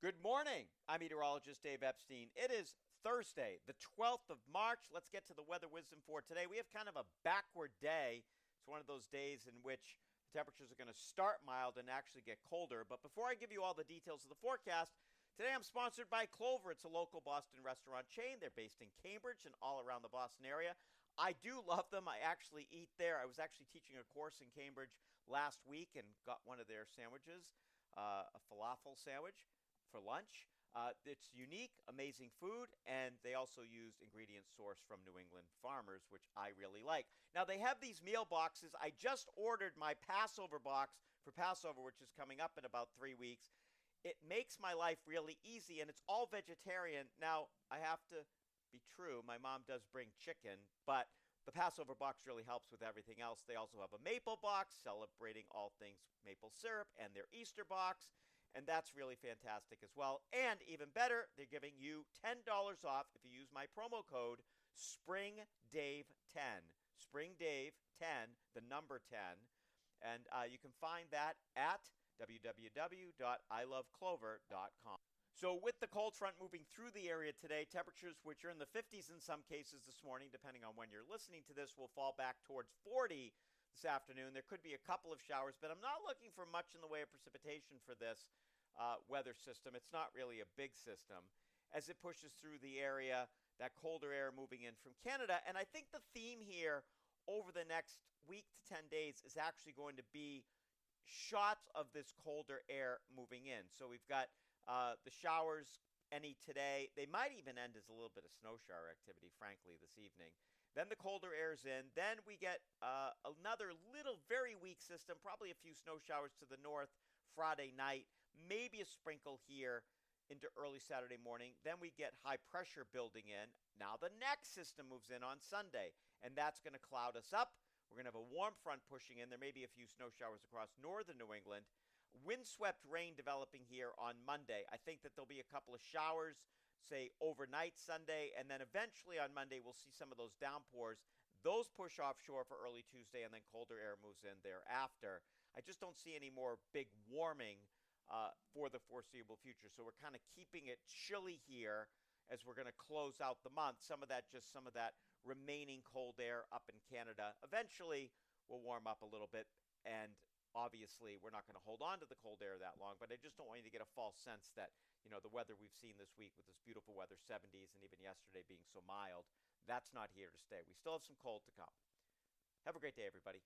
Good morning. I'm meteorologist Dave Epstein. It is Thursday, the 12th of March. Let's get to the weather wisdom for today. We have kind of a backward day. It's one of those days in which the temperatures are going to start mild and actually get colder. But before I give you all the details of the forecast, today I'm sponsored by Clover. It's a local Boston restaurant chain. They're based in Cambridge and all around the Boston area. I do love them. I actually eat there. I was actually teaching a course in Cambridge last week and got one of their sandwiches, a falafel sandwich for lunch. It's unique, amazing food, and they also used ingredients sourced from New England farmers, which I really like. Now, they have these meal boxes. I just ordered my Passover box for Passover, which is coming up in about 3 weeks. It makes my life really easy, and it's all vegetarian. Now, I have to be true. My mom does bring chicken, but the Passover box really helps with everything else. They also have a maple box celebrating all things maple syrup and their Easter box, and that's really fantastic as well. And even better, they're giving you $10 off if you use my promo code SPRINGDAVE10. SPRINGDAVE10, the number 10. And you can find that at www.iloveclover.com. So, with the cold front moving through the area today, temperatures which are in the 50s in some cases this morning, depending on when you're listening to this, will fall back towards 40 this afternoon. There could be a couple of showers, but I'm not looking for much in the way of precipitation for this weather system. It's not really a big system. As it pushes through the area, that colder air moving in from Canada. And I think the theme here over the next week to 10 days is actually going to be shots of this colder air moving in. So we've got the showers any today. They might even end as a little bit of snow shower activity, frankly, this evening. Then the colder air's in. Then we get another little very weak system, probably a few snow showers to the north Friday night, maybe a sprinkle here into early Saturday morning. Then we get high pressure building in. Now the next system moves in on Sunday, and that's going to cloud us up. We're going to have a warm front pushing in. There may be a few snow showers across northern New England. Windswept rain developing here on Monday. I think that there'll be a couple of showers, say overnight Sunday, and then eventually on Monday we'll see some of those downpours. Those push offshore for early Tuesday, and then colder air moves in thereafter. I just don't see any more big warming for the foreseeable future. So we're kind of keeping it chilly here as we're going to close out the month. Some of that remaining cold air up in Canada. Eventually will warm up a little bit, and obviously we're not going to hold on to the cold air that long, but I just don't want you to get a false sense that, the weather we've seen this week with this beautiful weather, 70s, and even yesterday being so mild, that's not here to stay. We still have some cold to come. Have a great day, everybody.